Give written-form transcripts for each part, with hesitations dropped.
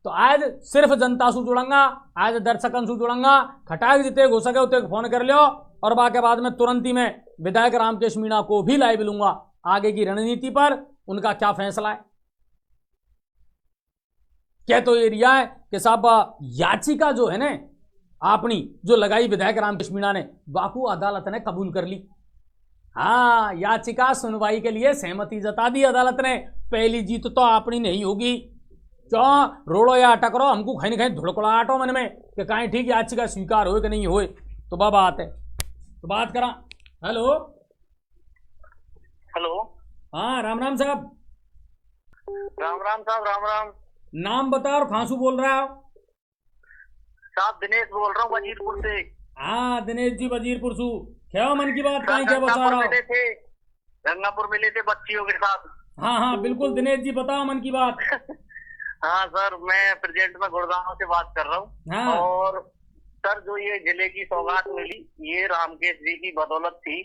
तो आज सिर्फ जनता से जुड़ूंगा, आज दर्शकन से जुड़ूंगा। खटाक जिते हो सके उतने फोन कर लियो और बाकी बाद में तुरंत ही मैं विधायक रामकेश मीणा को भी लाइव लूंगा आगे की रणनीति पर, उनका क्या फैसला है। क्या तो ये रिया है कि साहब याचिका जो है ना अपनी जो लगाई विधायक रामकेश मीणा ने, बाकू अदालत ने कबूल कर ली। हाँ, याचिका सुनवाई के लिए सहमति जता दी अदालत ने। पहली जीत तो अपनी नहीं होगी, क्यों रोड़ो या टकरो, हमको कहीं कहीं धुड़कड़ा आटो मन में कि कहीं ठीक याचिका स्वीकार हो कि नहीं होए। तो बात है तो बात करा। हेलो हेलो, हाँ राम राम साहब। राम राम साहब, राम राम। नाम बता और खांसू बोल रहा हो साहब? दिनेश बोल रहा हूँ वजीरपुर से। हाँ दिनेश जी वजीरपुर से, क्या मन की बात कहीं क्या बता रहा हो? गंगापुर मिले थे बच्चियों के साथ। हाँ हाँ बिल्कुल दिनेश जी बताओ मन की बात। हाँ सर, मैं प्रेजेंट में गुड़गांव से बात कर रहा हूँ। हाँ। और सर जो ये जिले की सौगात मिली ये रामकेश जी की बदौलत थी।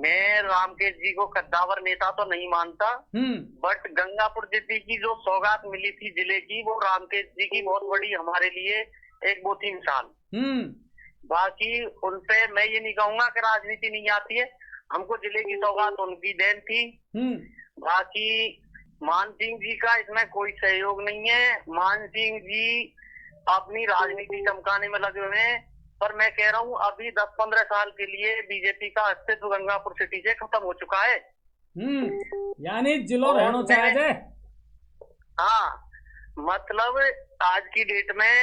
मैं रामकेश जी को कद्दावर नेता तो नहीं मानता, बट गंगापुर जिले की जो सौगात मिली थी जिले की, वो रामकेश जी की बहुत बड़ी हमारे लिए एक वो थी मिसाल। बाकी उनसे मैं ये नहीं कहूंगा कि राजनीति नहीं आती है, हमको जिले की सौगात उनकी देन थी। बाकी मान सिंह जी का इसमें कोई सहयोग नहीं है। मान सिंह जी अपनी राजनीति चमकाने में लगे हुए हैं, पर मैं कह रहा हूँ अभी 10-15 साल के लिए बीजेपी का अस्तित्व गंगापुर सिटी से खत्म हो चुका है। यानी जिलो रहना चाहिए। हाँ, मतलब आज की डेट में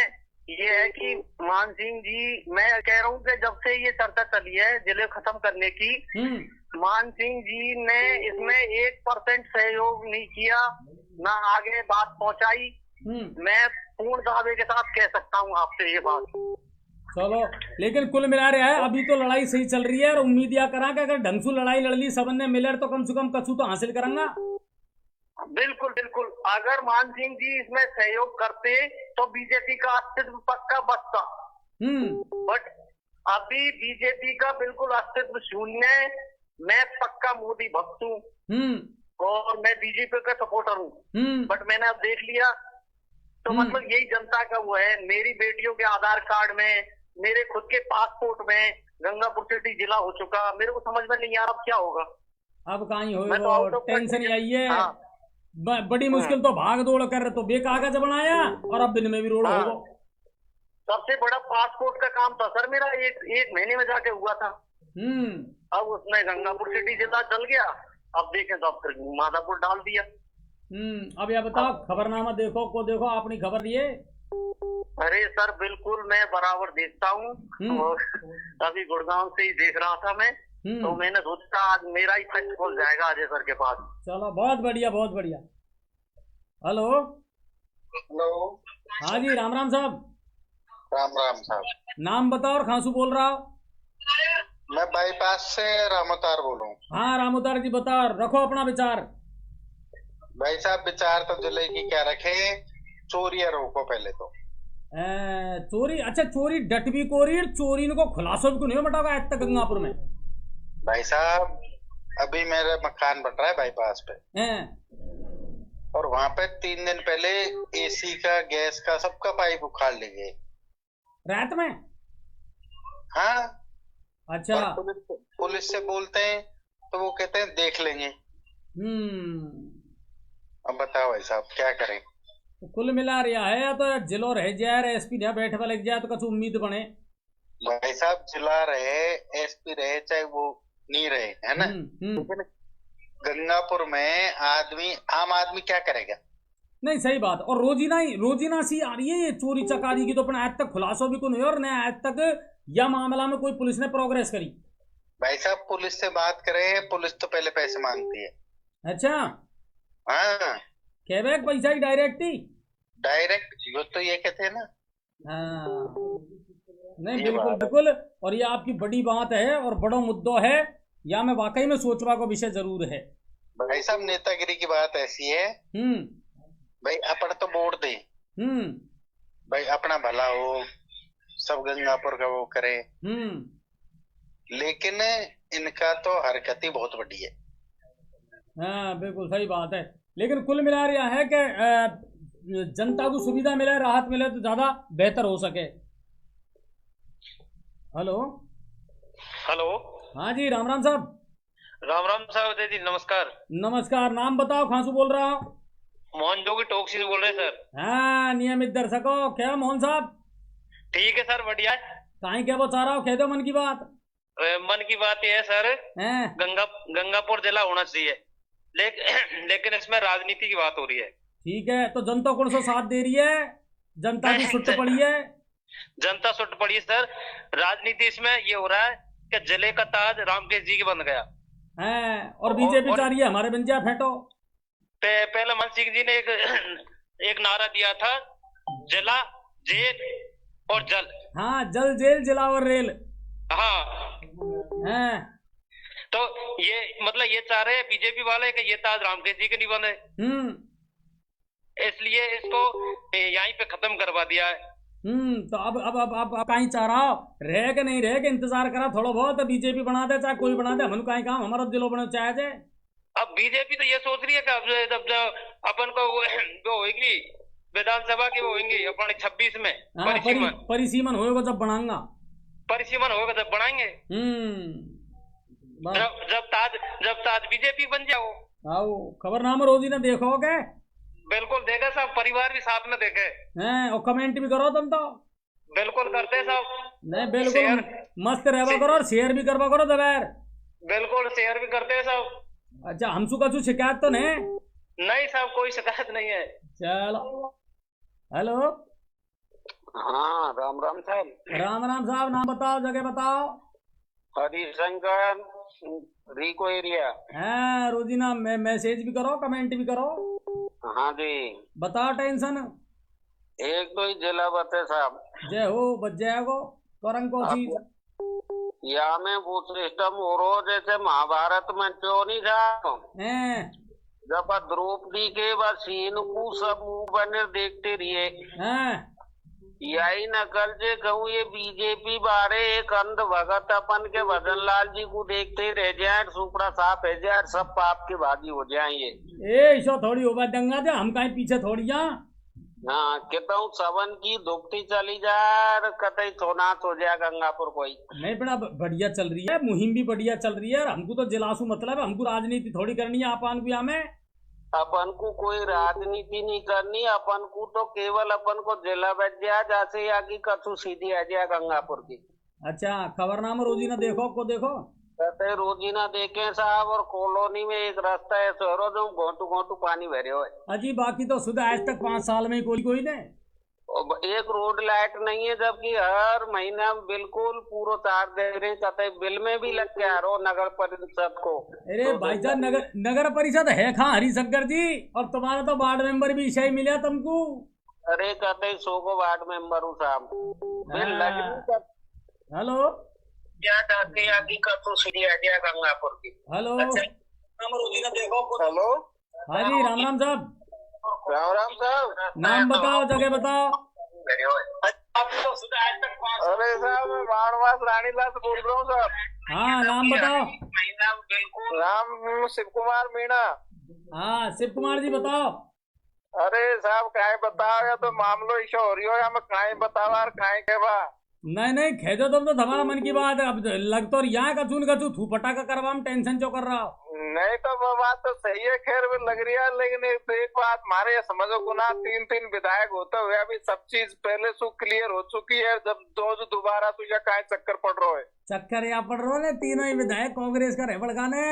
ये है कि मान सिंह जी, मैं कह रहा हूँ कि जब से ये चर्चा चली है जिले खत्म करने की, मान सिंह जी ने इसमें 1% सहयोग नहीं किया, ना आगे बात पहुंचाई। मैं पूर्ण दावे के साथ कह सकता हूँ आपसे ये बात। चलो, लेकिन कुल मिला रहा है अभी तो लड़ाई सही चल रही है और उम्मीद या करा कि अगर ढंग से लड़ाई लड़ ली सबन ने मिलर तो कम से कम कछु तो हासिल करेंगे। बिल्कुल बिल्कुल, अगर मान सिंह जी इसमें सहयोग करते तो बीजेपी का अस्तित्व पक्का बचता। बट अभी बीजेपी का बिल्कुल अस्तित्व शून्य है। मैं पक्का मोदी भक्त हूँ और मैं बीजेपी का सपोर्टर हूँ, बट मैंने अब देख लिया तो मतलब यही जनता का वो है। मेरी बेटियों के आधार कार्ड में, मेरे खुद के पासपोर्ट में गंगापुर सिटी जिला हो चुका। मेरे को समझ में नहीं आ रहा अब क्या होगा। अब कहीं हो टेंशन आई है। हाँ। बड़ी मुश्किल तो भाग दौड़ कर तो बेकागज बनाया और अब दिन में भी रोड होगा। सबसे बड़ा पासपोर्ट का काम था सर मेरा, एक महीने में जाके हुआ था। अब उसने गंगापुर सिटी जिला चल गया, अब देखें तो अब फिर माधापुर डाल दिया। अब यह बताओ, खबरनामा देखो को देखो अपनी खबर दिए। अरे सर बिल्कुल, मैं बराबर देखता हूँ। अभी गुड़गांव से ही देख रहा था मैं, तो मैंने सोचा आज मेरा ही फैक्ट खोल जाएगा अजय सर के पास। चलो बहुत बढ़िया बहुत बढ़िया। हेलो हेलो, हाँ जी राम राम साहब। राम राम साहब। नाम बताओ और खांसू बोल रहा हो? मैं बाईपास से रामोतार बोल रहा हूँ। हाँ रामोतार जी बताओ, रखो अपना विचार। भाई साहब विचार तो जिले की क्या रखे, चोरियां रोको पहले तो। चोरी? अच्छा चोरी डटवी कोरी, चोरी को खुलासो भी नहीं बटाओगा आज तक गंगापुर में? भाई साहब अभी मेरा मकान बन रहा है बाईपास पे, और वहां पे 3 दिन पहले एसी का, गैस का, सबका पाइप उखाड़ ले गए रात में। हाँ अच्छा। पुलिस से बोलते हैं तो वो कहते हैं देख लेंगे। अब बताओ भाई साहब क्या करें। तो कुल मिला रहा है या तो जिलो रह जाए, एसपी बैठे लग जाए तो कुछ उम्मीद बने। भाई साहब जिला रहे, एसपी रहे, चाहे वो नहीं रहे, है ना, लेकिन गंगापुर में आम आदमी क्या करेगा? नहीं सही बात। और रोजीना सी आ रही है ये चोरी चकारी की, तो अपने आज तक खुलासा भी कोई नहीं और न आज तक यह मामला में कोई पुलिस ने प्रोग्रेस करी। भाई साहब पुलिस से बात करें, पुलिस तो पहले पैसे मांगती है। अच्छा हाँ, कैबैक पैसा ही डायरेक्ट जो तो ये कहते हैं ना। हाँ नहीं बिल्कुल बिल्कुल, और ये आपकी बड़ी बात है और बड़ा मुद्दा है, या मैं वाकई में सोचवा को विषय जरूर है। भाई साहब नेतागिरी की बात ऐसी है, भाई अपन तो वोट दे, भाई अपना भला हो, सब गंगापुर का वो करे, लेकिन इनका तो हरकत ही बहुत बड़ी है। हाँ बिल्कुल सही बात है। लेकिन कुल मिला रहा है कि जनता को सुविधा मिले, राहत मिले तो ज्यादा बेहतर हो सके। Hello hello. हाँ जी, राम राम साहब। राम राम साहब जी, नमस्कार। नमस्कार, नाम बताओ, कहाँ से बोल रहा हूँ? मोहन जोगी टोक से बोल रहे सर। हाँ, नियमित दर्शकों, क्या मोहन साहब? ठीक है सर, बढ़िया। कहीं क्या बता रहा हो, कह दो मन की बात। मन की बात यह है सर, हैं? गंगापुर जिला होना चाहिए, लेकिन इसमें राजनीति की बात हो रही है। ठीक है, तो जनता कौन सा साथ दे रही है? जनता की सुट पड़ी है। जनता सुट पड़ी है सर। राजनीति इसमें ये हो रहा है कि जिले का ताज रामकेश जी की बन गया है, और बीजेपी चाह रही है हमारे बन जा फेंटो। पहले मन सिंह जी ने एक नारा दिया था, जिला जेल और जल। हाँ, जल जेल जिला और रेल। हाँ हैं? तो ये मतलब ये चाह रहे हैं बीजेपी वाले कि ये ताज रामकेश जी के नहीं बने, इसलिए इसको यहीं पे खत्म करवा दिया है। तो अब कहीं चाह रहा हो, रह के नहीं रह के इंतजार करा थोड़ा बहुत, बीजेपी बना दे चाहे कोई बना दे, हम कहीं काम हमारा दिलो बने चाहे जाए। अब बीजेपी तो ये सोच रही है कि अब जब अपन को वो होगी विधानसभा की, वो होंगी अपन 26 में परिसीमन होगा जब बनाऊंगा, परिसीमन होगा जब बनाएंगे। जब ताज बीजेपी बन जाओ। आओ, खबरनामा रोजी ने देखोगे? बिल्कुल देखे सब, परिवार भी साथ में देखे हैं, और कमेंट भी करो तुम तो। बिल्कुल करते सब। नहीं, बिल्कुल मस्त रहवा करो और शेयर भी करवा करो दबैर। बिल्कुल शेयर भी करते सब। अच्छा, हमसू कछु शिकायत तो नहीं साहब, कोई शिकायत नहीं है। चलो, हेलो। हाँ, राम राम साहब। राम राम साहब, नाम बताओ, जगह बताओ। हरिशंकर रिको एरिया। हाँ, रोजीना मैसेज भी करो, कमेंट भी करो। हाँ जी, बताओ टेंशन। एक तो ही जिला बते साहब। जय हो, बच जाएगो तुरंत को चीज। यहाँ में वो सिस्टम हो रहा जैसे महाभारत में क्यों नहीं था, जब द्रौपदी के बाद सीन को सब मुंह बने देखते रहिए। यही नकल से कहूँ, ये बीजेपी बारे एक अंध भगत अपन के भजन लाल जी को देखते रह जाए, सुपड़ा साफ है जाए, सब पाप के भागी हो जाए। ये ऐसा थोड़ी होगा दंगा दे, हम कहीं पीछे थोड़ी जा। हाँ, कहता हूँ सबन की दुखती चली जाए, कतई सोना हो जाए गंगापुर कोई नहीं। बड़ा बढ़िया चल रही है मुहिम, भी बढ़िया चल रही है। हमको तो जिलासू मतलब है, हमको राजनीति थोड़ी करनी है अपन को। में अपन को कोई राजनीति नहीं करनी, अपन को तो केवल अपन को जिला बच जाए, जैसे या की कछु सीधी आ जाए गंगापुर की। अच्छा, खबरनामा रोजीना देखो को देखो। कहते रोजीना देखे साहब, और कॉलोनी में एक रास्ता है शहरों जो घोटू घोटू पानी भरे हुए। अजी, बाकी तो सुधा आज तक 5 साल में कोई नहीं, एक रोड लाइट नहीं है, जबकि हर महीना बिल्कुल पूरा तार दे रहे हैं। कहते बिल में भी लग गया रो नगर परिषद को। अरे तो भाईजान, नगर परिषद है कहाँ हरिशंकर जी? और तुम्हारा तो वार्ड मेंबर भी इशाई मिला तुमको। अरे कहते 100 को वार्ड मेंबर हूँ साहब, बिल लग। हेलो, क्या चाहते हैं कि कछु सीधी आइडिया गंगापुर की। हेलो, देखो। हेलो, हाँ जी, राम राम साहब। राम राम साहब, नाम बताओ, जगह बताओ। अरे साहब, मैं मानवास रानीला से बोल रहा हूँ साहब। हाँ, नाम बताओ। नाम शिव कुमार मीणा। हाँ, शिव कुमार जी बताओ। अरे साहब, काहे बताओ, तो मामलो ऐसा हो रही हो, या मैं काहे बताओ और काहे के बा। नहीं खेदो तुम तो हमारा मन की बात है। अब लग तो यहाँ कचू थू पटाखा करवा में टेंशन जो कर रहा हो। नहीं तो वो बात तो सही है, खैर भी लग रही है, लेकिन एक बात हमारे समझो को ना, 3 विधायक होते हुए अभी सब चीज पहले से क्लियर हो चुकी है। जब दोबारा तुझे काहे चक्कर पड़ रहा है? चक्कर या पड़ रहा है, तीनों ही विधायक कांग्रेस का रहे बड़काने।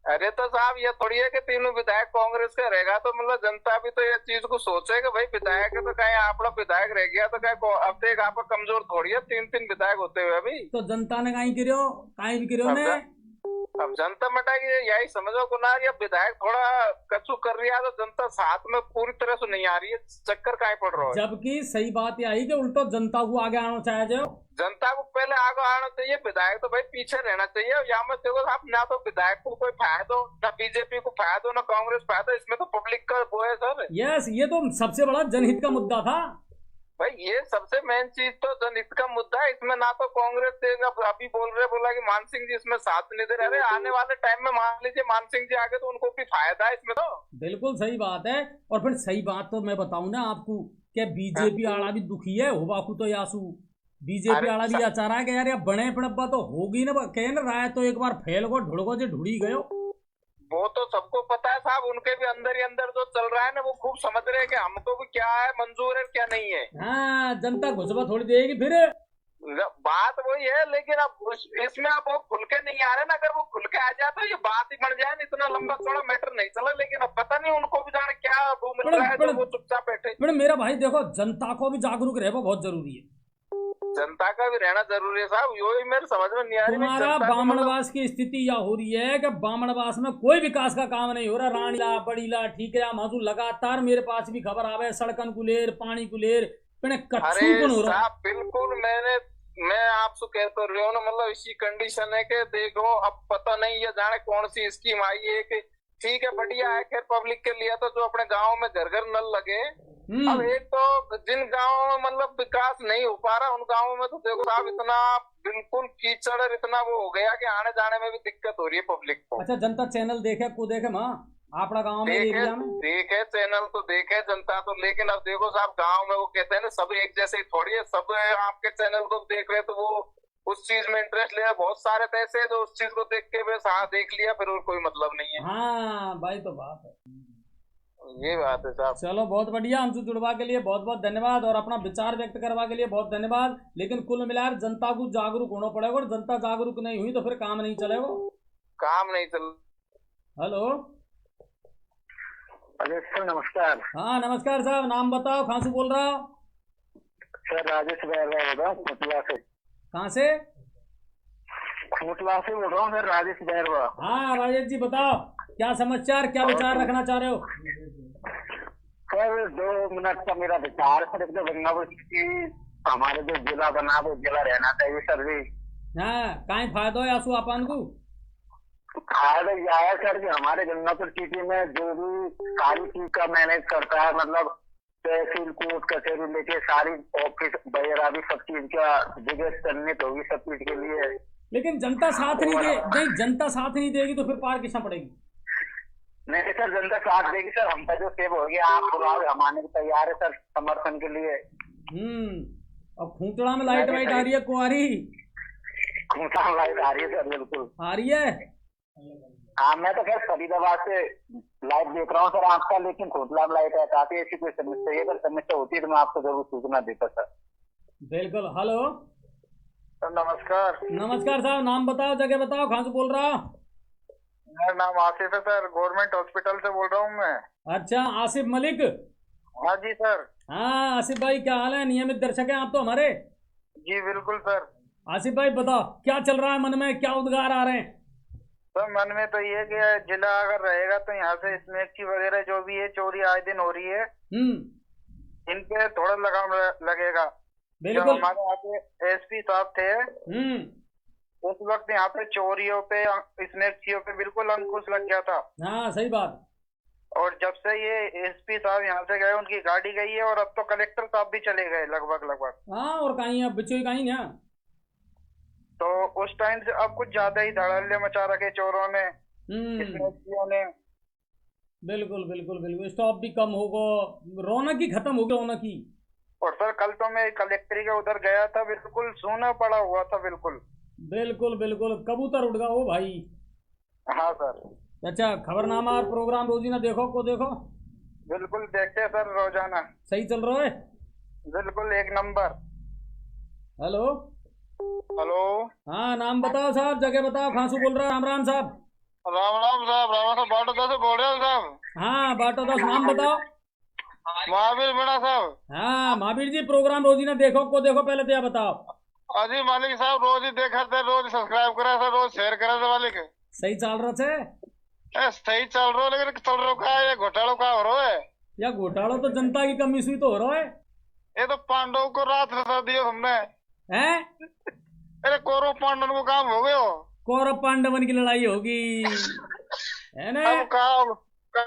अरे तो साहब, ये थोड़ी है कि तीनों विधायक कांग्रेस का रहेगा, तो मतलब जनता भी तो ये चीज को सोचे कि भाई विधायक है तो कहीं आप लोग विधायक रह गया तो कहीं अब तक आप कमजोर थोड़ी है, 3 विधायक होते हुए अभी। तो जनता ने कहीं भी गिरो ने। अब जनता मटाएगी, यही समझो को ना, या विधायक थोड़ा कछु कर रही है तो जनता साथ में पूरी तरह से नहीं आ रही है, चक्कर कहीं पड़ रहा है। जबकि सही बात यही कि उल्टो जनता को आगे आना चाहिए। जो जनता को पहले आगे आना चाहिए, विधायक तो भाई पीछे रहना चाहिए। यहाँ में देखो आप, ना तो विधायक को कोई फायदा, ना बीजेपी को फायदा, ना कांग्रेस फायदा, इसमें तो पब्लिक का वो है सर। यस, ये तो सबसे बड़ा जनहित का मुद्दा था। भाई ये सबसे मेन चीज तो जनहित का मुद्दा है। इसमें ना तो कांग्रेस देगा, अभी बोला कि मान सिंह जी इसमें साथ नहीं दे रहे। अरे आने वाले टाइम में मान लीजिए मान सिंह जी आगे तो उनको भी फायदा है इसमें तो। बिल्कुल सही बात है। और फिर सही बात तो मैं बताऊं ना आपको, क्या बीजेपी आड़ा भी दुखी है हो बाकू तो यासू, बीजेपी आड़ा भी आचार है कि यार ये बने पड़ब्बा तो होगी ना, कह ना रहा है तो एक बार फैल को ढुड़को जो ढूंढी गयो। वो तो सबको पता है साहब, उनके भी अंदर ही अंदर जो चल रहा है ना वो खूब समझ रहे हैं कि हमको भी क्या है मंजूर है क्या नहीं है। हाँ, जनता घुसवा थोड़ी देगी फिर। बात वही है, लेकिन अब इसमें आप वो खुल के नहीं आ रहे ना। अगर वो खुल के आ जाए तो ये बात ही बन जाए ना, इतना लंबा थोड़ा मैटर नहीं चला। लेकिन अब पता नहीं उनको भी जाने क्या वो मिल रहा है, तो वो चुपचाप बैठे। मेरा भाई देखो, जनता को भी जागरूक रहना बहुत जरूरी है। जनता का भी रहना जरूरी है साहब, यो ही मेरे समझ में नहीं आ रही। तुम्हारा बामणवास की स्थिति यह हो रही है कि बामणवास में कोई विकास का काम नहीं हो रहा। रानीला बड़ीला ठीक है, माजू लगातार मेरे पास भी खबर आवे, सड़कन कुलेर पानी कुलेर अरे साहब बिल्कुल मैं आपसे कह तो रही हूँ ना, मतलब इसी कंडीशन है कि देखो अब पता नहीं ये जाने कौन सी स्कीम आई है कि ठीक है बढ़िया है, खैर पब्लिक के लिए तो जो अपने गाँव में घर घर नल लगे। अब एक तो जिन गाँवों में मतलब विकास नहीं हो पा रहा उन गाँवों में तो देखो साहब इतना बिल्कुल कीचड़ इतना वो हो गया कि आने जाने में भी दिक्कत हो रही है पब्लिक को। अच्छा, जनता चैनल देखे को देखे माँ आपका गाँव में एरिया में देखे चैनल तो देखे जनता तो, लेकिन अब देखो साहब गाँव में वो कहते हैं ना सब एक जैसे ही थोड़ी है। सब आपके चैनल को देख रहे तो वो उस चीज में इंटरेस्ट ले, बहुत सारे तो ऐसे जो उस चीज को देख के बस हाँ देख लिया फिर और कोई मतलब नहीं है। हाँ भाई तो बात है, ये बात है साहब। चलो बहुत बढ़िया, हमसे जुड़वा के लिए बहुत बहुत धन्यवाद और अपना विचार व्यक्त करवा के लिए बहुत धन्यवाद। लेकिन कुल मिलाकर जनता को जागरूक होना पड़ेगा और जनता जागरूक नहीं हुई तो फिर काम नहीं चलेगा, काम नहीं चल। हेलो अरे सर नमस्कार। हाँ नमस्कार साहब, नाम बताओ, कहाँ से बोल रहा हो? सर राजेश बैरवा बोल रहा हूँ खोटला से। कहाँ से? खोटला से बोल रहा हूँ सर, राजेश बैरवा। हाँ राजेश जी बताओ, क्या समाचार, क्या विचार रखना चाह रहे हो? सर 2 मिनट का मेरा विचार सर, एक तो गंगापुर की हमारे जो जिला बना वो जिला रहना चाहिए सर भी। हाँ कहीं फायदा है आंसू अपन को? फायदा यह है सर कि हमारे गंगापुर सिटी में जो भी सारी चीज का मैनेज करता है, मतलब तहसील कोर्ट कचहरी लेके सारी ऑफिस वगैरह भी सब चीज का जगह चिन्हित होगी सब चीज के लिए। लेकिन जनता साथ नहीं दे, नहीं जनता साथ नहीं देगी तो फिर पार किसना पड़ेगी? नहीं सर जनता साथ देगी सर, हम पर जो सेव हो गया आप हम आने को तैयार है सर समर्थन के लिए। अब खूंटड़ा में लाइट वाइट आ रही है को आ रही? खूंटड़ा में लाइट आ रही है सर, बिल्कुल आ रही है। हाँ मैं तो खैर फरीदाबाद से लाइट देख रहा हूँ सर आपका, लेकिन खोटला में लाइट है काफी ऐसी कोई समस्या है, अगर समस्या होती है तो मैं आपको जरूर सूचना देता सर। बिल्कुल। हेलो सर नमस्कार। नमस्कार साहब, नाम बताओ, जगह बताओ, कहाँ से बोल रहा? मेरा नाम आसिफ है सर, गवर्नमेंट हॉस्पिटल से बोल रहा हूँ मैं। अच्छा आसिफ मलिक। हाँ जी सर। हाँ आसिफ भाई क्या हाल है, नियमित दर्शक हैं आप तो हमारे। जी बिल्कुल सर। आसिफ भाई बताओ क्या चल रहा है मन में, क्या उद्गार आ रहे हैं? तो मन में तो ये कि जिला अगर रहेगा तो यहाँ से स्नेक वगैरह जो भी है चोरी आए दिन हो रही है, इन पे थोड़ा लगाम लगेगा। बिल्कुल। हमारे यहाँ पे एसपी साहब थे उस वक्त यहाँ पे चोरियों पे स्नेक्सियों पे बिल्कुल अंकुश लग गया था। हाँ सही बात। और जब से ये एसपी साहब यहाँ से गए उनकी गाड़ी गई है और अब तो कलेक्टर साहब भी चले गए लगभग। हाँ और कहीं अब बच्चों कहीं ना, तो उस टाइम से अब कुछ ज्यादा ही धड़ल्ले मचा रखे चोरों ने ने। बिल्कुल बिल्कुल बिल्कुल, स्टॉप भी कम होगा, रौनक ही खत्म होगी रौनक ही। और सर कल तो मैं कलेक्ट्री के उधर गया था, बिल्कुल सूना पड़ा हुआ था बिल्कुल। बिल्कुल बिल्कुल, कबूतर उड़ गया वो भाई। हाँ सर। अच्छा खबरनामा और प्रोग्राम रोजीना देखो को देखो? बिल्कुल देखते हैं सर रोजाना। सही चल रहा है? बिल्कुल एक नंबर। Hello hello. हाँ नाम बताओ साहब, जगह बताओ, कहाँ से बोल रहा है? राम राम साहब। राम राम साहब, बाटोदा से बोल रहे हो साहब? हाँ बाटोदा, नाम बताओ। महावीर मीणा साहब। हाँ महावीर जी, प्रोग्राम रोजीना देखो को देखो, पहले तो यह बताओ। अजी मालिक साहब रोज ही देखा थे, रोज सब्सक्राइब करा था, रोज शेयर करा था मालिक। सही चल रहा है? सही चल रहा है, लेकिन चल रहा का ये घोटालों का हो रहा है। या घोटाला तो जनता की कमी से तो हो रहा है। ये तो पांडव को रात रचा दिया हमने हैं? अरे कौरव पांडव को काम हो गयो। कौरव पांडवन की लड़ाई होगी है ना? अब कहा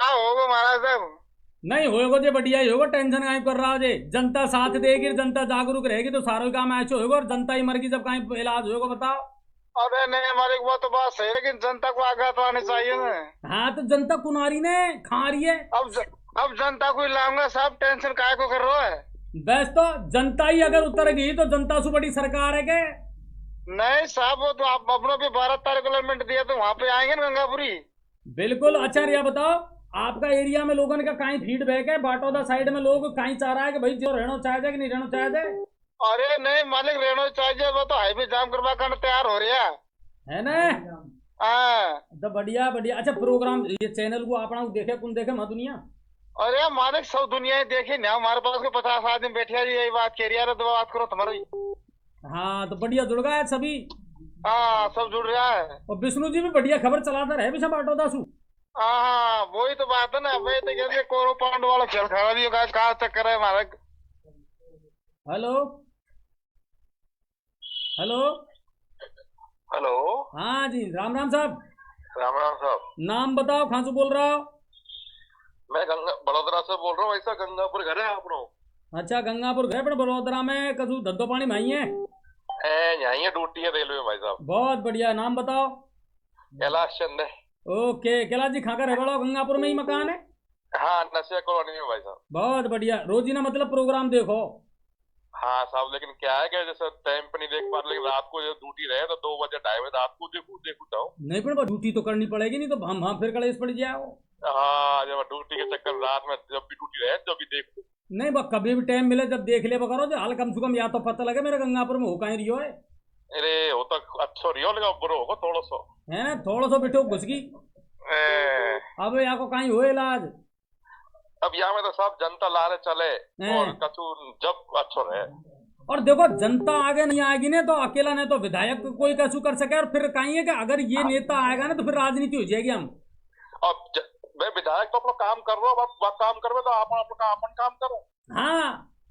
होगा महाराज साहब? नहीं होएगा जे बढ़िया ही होगा, टेंशन काहे कर रहा हो जे। जनता साथ देगी, जनता जागरूक रहेगी तो सारा काम ऐसे होगा, और जनता ही मर गई जब काहे इलाज होगा बताओ। अरे नहीं हमारे को तो बात सही है, लेकिन जनता को आगे तो आनी चाहिए ना। हाँ तो जनता कुनारी ने खा रही है। अब जनता को लाऊंगा साहब, टेंशन काहे को कर रहा है। बस तो जनता ही अगर उतर गई तो जनता से बड़ी सरकार है के। नहीं साहब वो तो आप अपनों भी 12 तारीख को अलॉटमेंट दिया तो वहाँ पे आएंगे ना गंगापुरी। बिल्कुल। अच्छा रिया बताओ, आपका एरिया में लोगों का कहीं फीडबैक है? बाटोदा साइड में लोग कहीं चाह रहा है कि भाई जो रहना चाहते कि नहीं रहना चाहते? अरे नहीं मालिक रहना चाहिए, वो तो हाईवे जाम करवा कर तैयार हो रहा है ना। हाँ तो बढ़िया बढ़िया। अच्छा प्रोग्राम ये चैनल को अपना देखे कौन देखे माँ दुनिया? अरे मालिक सब दुनिया ही देखी ना, हमारे पास को 50 आदमी बैठे यही बात कह रही है, तो बात करो तुम्हारी। हाँ तो बढ़िया जुड़ गया है सभी। हाँ सब जुड़ रहा है। और विष्णु जी भी बढ़िया खबर चलाता रहे भी सब बाटोदा सु। हाँ वही तो बात है ना भाई, तो कैसे कोरो पाउंड वाला खेल खड़ा भी होगा, कहा चक्कर है हमारा। Hello hello hello. हाँ जी राम राम साहब। राम राम साहब। नाम बताओ, कहाँ से बोल रहा हो? मैं बड़ोदरा से बोल रहा हूँ। ऐसा गंगापुर घर है आपनो? अच्छा गंगापुर घर पर बड़ोदरा में कदू धंधो पानी भाई है? यही है, ड्यूटी है रेलवे में भाई साहब। बहुत बढ़िया। नाम बताओ? कैलाश चंद है। ओके कैलाश जी, खाकर रह गंगापुर में ही मकान है? हाँ नशे कॉलोनी में भाई साहब। बहुत बढ़िया। रोजीना मतलब प्रोग्राम देखो? हाँ साहब, लेकिन क्या है कि जैसे टाइम पे नहीं देख पा रहे, लेकिन रात को जब ड्यूटी रहे तो 2 बजे 2:30 बजे रात को देखूँ नहीं पर ड्यूटी तो करनी पड़ेगी, नहीं तो हम फिर कलेश पड़ जाओ। हाँ जब ड्यूटी के चक्कर रात में जब भी ड्यूटी रहे जब भी देखो। नहीं बस कभी भी टाइम मिले जब देख ले करो, जो हाल कम से कम या तो पता लगे मेरे गंगापुर में हो कहीं रियो है। अरे वो तो अच्छा रियो लगा बुरो होगा थोड़ा सा है, थोड़ा सा बिठो घुसकी। अब यहाँ को कहीं हो इलाज? अब यहाँ में तो सब जनता ला रहे चले और कछु जब अच्छा रहे। और देखो जनता आगे नहीं आएगी ना तो अकेला नहीं तो विधायक कोई कछु कर सके, और फिर कहीं है कि अगर ये नेता आएगा ना तो फिर राजनीति हो जाएगी। हम अब मैं विधायक तो अपना काम कर रहा हूँ, आप काम करो तो आप अपन काम करो। हाँ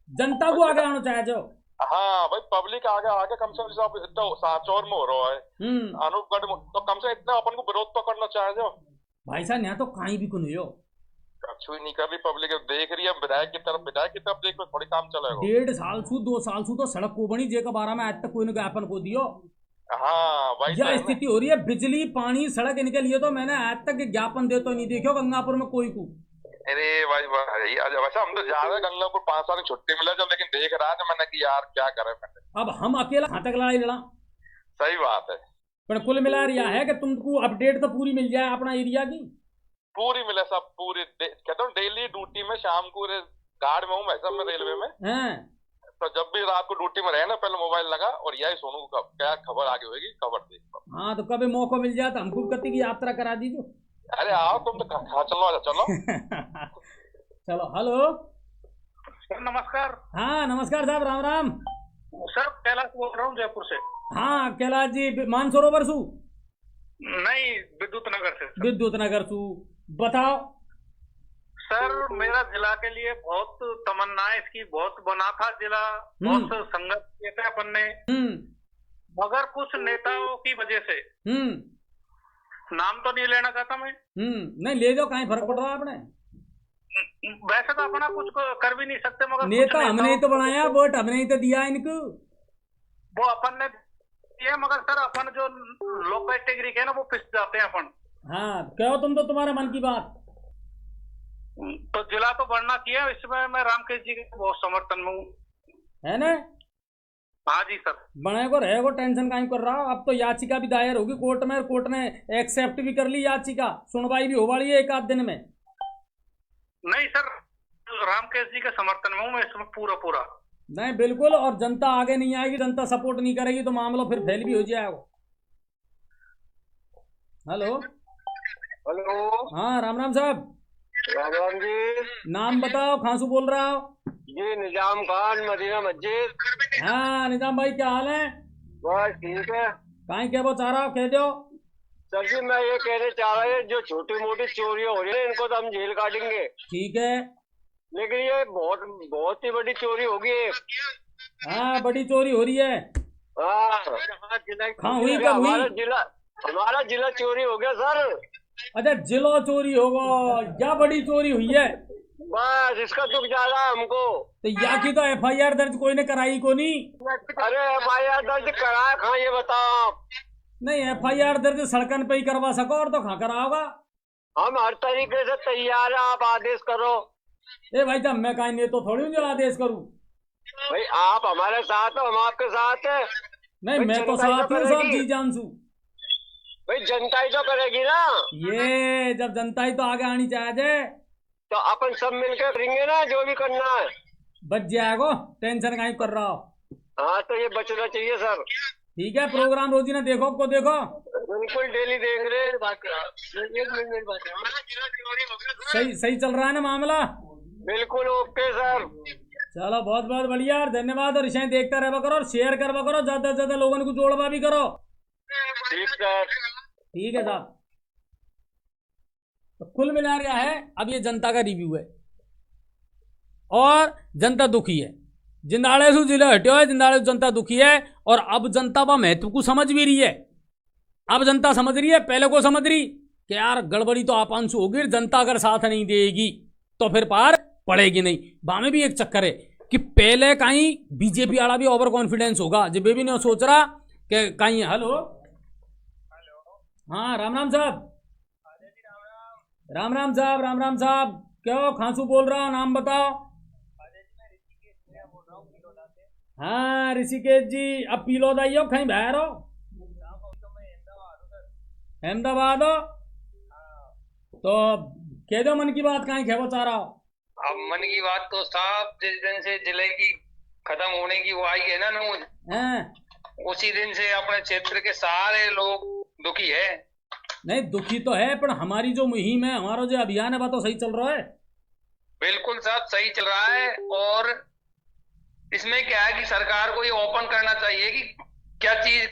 जनता को आगे आना चाहे जो। हाँ भाई पब्लिक आगे आगे कम से कम इतना सांचौर में हो रहा है अनूपगढ़ में, तो कम से इतना अपन को विरोध तो करना चाहे जो। भाई साहब यहाँ तो कहीं भी को नहीं हो, कुछ भी नहीं कर रही पब्लिक, देख रही है विधायक की तरफ देख लो थोड़ी काम चलेगा। 1.5 साल सु 2 साल सु तो सड़क को बनी जे का बारे में आज तक कोई ने ज्ञापन को दियो। हाँ भाई यह स्थिति हो रही है, बिजली पानी सड़क इनके लिए तो मैंने आज तक ज्ञापन दे तो नहीं देखो गंगापुर में कोई को। अरे भाई वैसे हम तो जा रहे हैं गंगापुर, 5 साल की छुट्टी मिला जब, लेकिन देख रहा था मैंने कि यार क्या करे मैंने। अब हम अकेला कहाँ तक लड़ाई लड़ा? सही बात है। पर कुल मिला रिया है कि तुमको अपडेट तो पूरी मिल जाए अपना एरिया की? पूरी मिले सब पूरी, कहता हूँ डेली ड्यूटी में शाम को गार्ड में हूँ मैं सब में रेलवे में हैं। तो जब भी रात को ड्यूटी में रहे ना पहले मोबाइल लगा और यही सुनू क्या खबर आगे होगी खबर देख। हाँ तो कभी मौका मिल जाए तो हमको कति की यात्रा करा दीजिए। अरे आओ तुम तो चलो चलो चलो। हेलो सर नमस्कार। हाँ नमस्कार साहब, राम राम। सर कैलाश बोल रहा हूँ जयपुर से। हाँ कैलाश जी मानसरोवर सु? नहीं विद्युत नगर से। विद्युत नगर सु, बताओ। सर मेरा जिला के लिए बहुत तमन्ना इसकी बहुत बना था जिला, बहुत संघर्ष किए थे अपन ने, मगर कुछ नेताओं की वजह से, नाम तो नहीं लेना चाहता मैं। नहीं ले जाओ, कहीं फर्क पड़ रहा है आपने? वैसे तो अपना कुछ कर भी नहीं सकते, मगर नेता हमने ही तो बनाया, वोट हमने ही तो दिया इनको, वो अपन ने दिया, मगर सर अपन जो लो कैटेगरी के ना वो पिस जाते हैं अपन। हाँ कहो तुम तो तुम्हारे मन की बात। तो जिला तो बढ़ना चाहिए, इसमें मैं रामकेश जी के बहुत समर्थन में हूँ, है ना? हाँ जी सर। बने को रहेगा, टेंशन काहे कर रहा हो? अब तो याचिका भी दायर होगी कोर्ट में, कोर्ट ने एक्सेप्ट भी कर ली याचिका, सुनवाई भी हो वाली है 1 आध दिन में। नहीं सर रामकेश जी के समर्थन में हूँ मैं इसमें पूरा। नहीं बिल्कुल, और जनता आगे नहीं आएगी, जनता सपोर्ट नहीं करेगी तो मामला फिर फेल भी हो जाएगा। Hello hello. हाँ राम राम साहब। राम राम जी। नाम बताओ, कहाँ से बोल रहा हो? जी निजाम खान, मदीना मस्जिद। हाँ निजाम भाई क्या हाल है? बस ठीक है। कहीं क्या चाह रहा हो, कह दो। सर जी मैं ये कहने चाह रहा है जो छोटी मोटी चोरियां हो रही है इनको तो हम जेल काटेंगे, ठीक है, लेकिन ये बहुत ही बड़ी चोरी होगी। हाँ बड़ी चोरी हो रही है। हाँ हुई कब हुई? हमारा जिला चोरी हो गया सर। अच्छा जिला चोरी होगा, क्या बड़ी चोरी हुई है? बस इसका दुख ज्यादा है हमको। तो या की तो FIR दर्ज कोई ने कराई को नहीं? अरे FIR दर्ज कराया कहाँ ये बताओ? नहीं, FIR दर्ज सड़कन पे ही करवा सको और तो कहाँ कराओगा? हम हर तरीके से तैयार है, आप आदेश करो। ए भाई साहब, मैं कहीं नहीं तो थोड़ी हूँ जो आदेश करूँ। भाई आप हमारे साथ हो, हम आपके साथ है। नहीं, मैं तो साथ हूँ सब जी जानसू। भाई जनता ही तो करेगी ना। ये जब जनता ही तो आगे आनी चाहिए, तो अपन सब मिलकर करेंगे ना जो भी करना है। बच जाएगा, टेंशन कहीं कर रहा हो। हाँ तो ये बचना चाहिए सर। ठीक है, प्रोग्राम रोजीना देखो को देखो। बिल्कुल डेली देख रहे हैं। सही सही चल रहा है ना मामला? बिल्कुल ओके सर। चलो बहुत बहुत बढ़िया, धन्यवाद। और इसे देखता रहवा करो और शेयर करवा करो, ज्यादा से ज्यादा लोगों को जोड़वा भी करो। ठीक सर। ठीक है साहब। तो कुल मिला रहा है, अब ये जनता का रिव्यू है और जनता दुखी है। जिंदाड़े से जिले हटे है, जिंदाड़े से जनता दुखी है और अब जनता वह महत्व को समझ भी रही है। अब जनता समझ रही है, पहले को समझ रही कि यार गड़बड़ी तो आपांशु होगी, जनता अगर साथ नहीं देगी तो फिर पार पड़ेगी नहीं। बामे भी एक चक्कर है कि पहले कहीं बीजेपी वाला भी ओवर कॉन्फिडेंस होगा, जब भी नहीं सोच रहा कि कहीं। हेलो, हाँ राम राम साहब। राम राम साहब, राम राम साहब। क्यों खांसू बोल रहा, नाम बताओ। हाँ ऋषिकेश जी, अब पीलोद आइयो, कहीं बाहर हो? अहमदाबाद हो? तो कह दो मन की बात, कहीं खेबो चाह रहा हो? अब मन की बात तो साहब जिस दिन से जिले की खत्म होने की वो आई है ना न्यूज, उसी दिन से अपने क्षेत्र के सारे लोग दुखी है। नहीं दुखी तो है, पर हमारी जो मुहिम है, हमारा जो अभियान है, वो तो सही चल रहा है। बिल्कुल साहब सही चल रहा है। और इसमें क्या है कि सरकार को ये ओपन करना चाहिए कि क्या चीज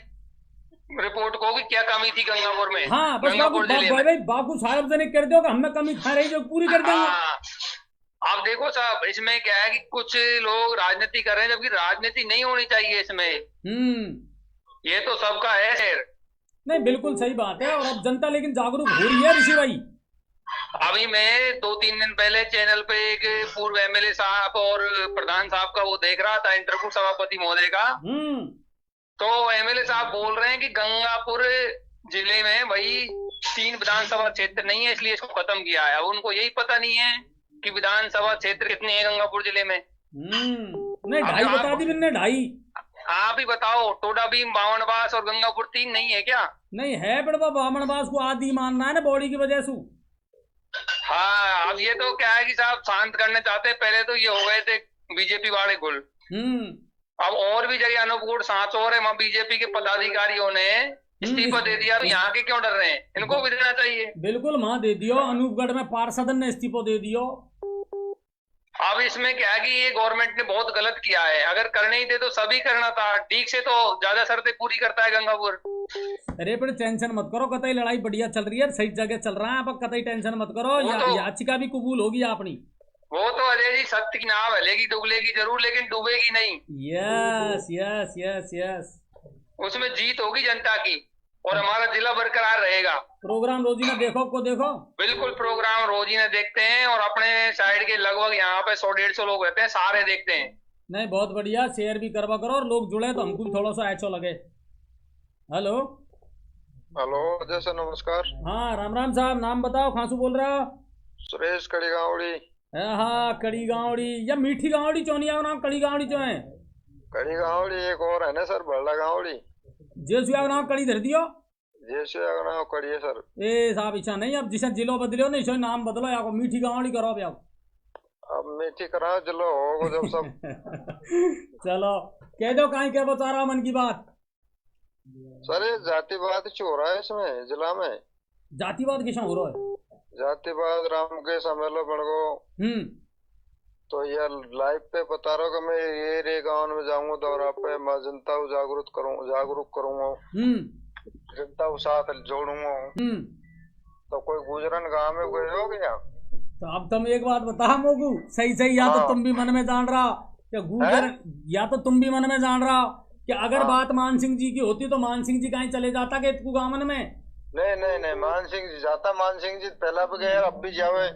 रिपोर्ट को कि क्या कमी थी गंगापुर में। हाँ बस बाबू सार्वजनिक कर दो, हमें कमी खा रही जो पूरी कर देंगे। आप देखो साहब, इसमें क्या है कि कुछ लोग राजनीति कर रहे हैं, जबकि राजनीति नहीं होनी चाहिए इसमें। ये तो सबका है सर। नहीं बिल्कुल सही बात है, और अब जनता लेकिन जागरूक हो रही है ऋषि भाई। अभी मैं 2-3 दिन पहले चैनल पे एक पूर्व MLA साहब और प्रधान साहब का वो देख रहा था, इंटरव्यू सभापति महोदय का। तो MLA साहब बोल रहे हैं कि गंगापुर जिले में भाई 3 विधानसभा क्षेत्र नहीं है, इसलिए इसको खत्म किया है। अब उनको यही पता नहीं है कि विधानसभा क्षेत्र कितने हैं गंगापुर जिले में। नहीं 2.5 बता दी मैंने, 2.5। आप ही बताओ, टोडा भीम, बावनबास और गंगापुर 3 नहीं है क्या? नहीं है, पर बावनबास को आदि मानना है ना बॉडी की वजह से। हाँ, अब ये तो क्या है कि साहब शांत करने चाहते हैं। पहले तो ये हो गए थे बीजेपी वाले गुल। अब और भी जगह अनूपगढ़ सांचौर है, वहाँ बीजेपी के पदाधिकारियों ने इस्तीफा दे दिया। तो यहाँ के क्यों डर रहे हैं? इनको भी देना चाहिए। बिल्कुल वहां दे दियो, अनूपगढ़ में पार्षद ने इस्तीफा दे दियो। अब इसमें क्या है कि ये गवर्नमेंट ने बहुत गलत किया है। अगर करने ही दे तो सभी करना था ठीक से, तो ज्यादा शर्तें पूरी करता है गंगापुर। अरे पर टेंशन मत करो, कतई लड़ाई बढ़िया चल रही है, सही जगह चल रहा है। आप कतई टेंशन मत करो, याचिका भी कबूल होगी अपनी। वो तो अजय जी सत्य की नाव हलेगी, डुबलेगी जरूर, लेकिन डूबेगी नहीं। यस यस यस यस, उसमें जीत होगी जनता की और हमारा जिला बरकरार रहेगा। प्रोग्राम रोजीना देखो को देखो। बिल्कुल प्रोग्राम रोजीना देखते हैं और अपने साइड के लगभग यहाँ पे 100-150 लोग रहते हैं, सारे देखते हैं। नहीं बहुत बढ़िया, शेयर भी करवा करो और लोग जुड़े तो हमको भी थोड़ा सा अच्छा लगे। हेलो हेलो अजय सर नमस्कार। हाँ राम राम साहब, नाम बताओ, कहाँ से बोल रहा हो? सुरेश कड़ी गावड़ी। हाँ कड़ी गावड़ी या मीठी गावड़ी चौनिया नाम, कड़ी गावड़ी जो है? कड़ी गावड़ी एक और है ना सर, बड़ा गावड़ी। जेसुया का नाम कड़ी धर दियो। जेसुया का नाम कड़ी है सर। ए साहब इच्छा नहीं, अब जिसे जिलो बदलो नहीं, इसे नाम बदलो या को मीठी गावड़ी करो अब मीठी करा चलो हो जब सब। चलो कह दो, कहीं क्या बता रहा मन की बात। सर ये जातिवाद हो रहा है इसमें जिला में। जातिवाद किसा हो रहा है? जातिवाद राम के समझ बन गो। तो यार लाइव पे बता रहा हूँ कि मैं ये रे गाँव में जाऊंगा दौरा पे, मैं जनता को जागरूक करूंगा, जनता को साथ जोड़ूंगा। तो कोई गुजरन गाँव में गए हो गया? तो अब तुम एक बात बता मोगू, सही या तो तुम भी मन में जान रहा कि गुजरन, या तो तुम भी मन में जान रहा कि अगर बात मान सिंह जी की होती तो मान सिंह जी कहीं चले जाता के गाँव में? नहीं मान सिंह जी जाता, मान सिंह जी पहला भी गए अब भी जावे।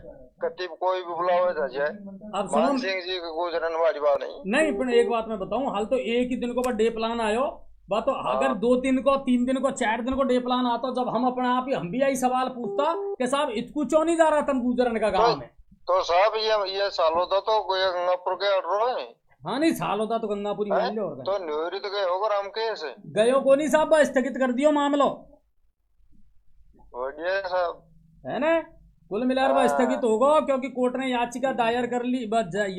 कति कोई भी बुलावे था जाए। अब मान सिंह जी को गुजरन वाली बात नहीं, पर एक बात मैं बताऊं, हाल तो एक ही दिन को डे प्लान आयो बात, तो अगर 2 दिन को 3 दिन को 4 दिन को डे प्लान आता, जब हम अपने आप ही हम भी यही सवाल पूछता कि साहब इतकू क्यों नहीं जा रहा तुम गुजरन का गाँव में। तो साहब ये साल होता तो गंगापुर के है। हाँ नहीं, साल होता तो गंगापुरी और तो न्यूरी तो गए होगा राम के से गयो को नहीं साहब, स्थगित कर दियो मामलो। बढ़िया साहब है ना, कुल मिलाकर वह स्थगित होगा क्योंकि कोर्ट ने याचिका दायर कर ली,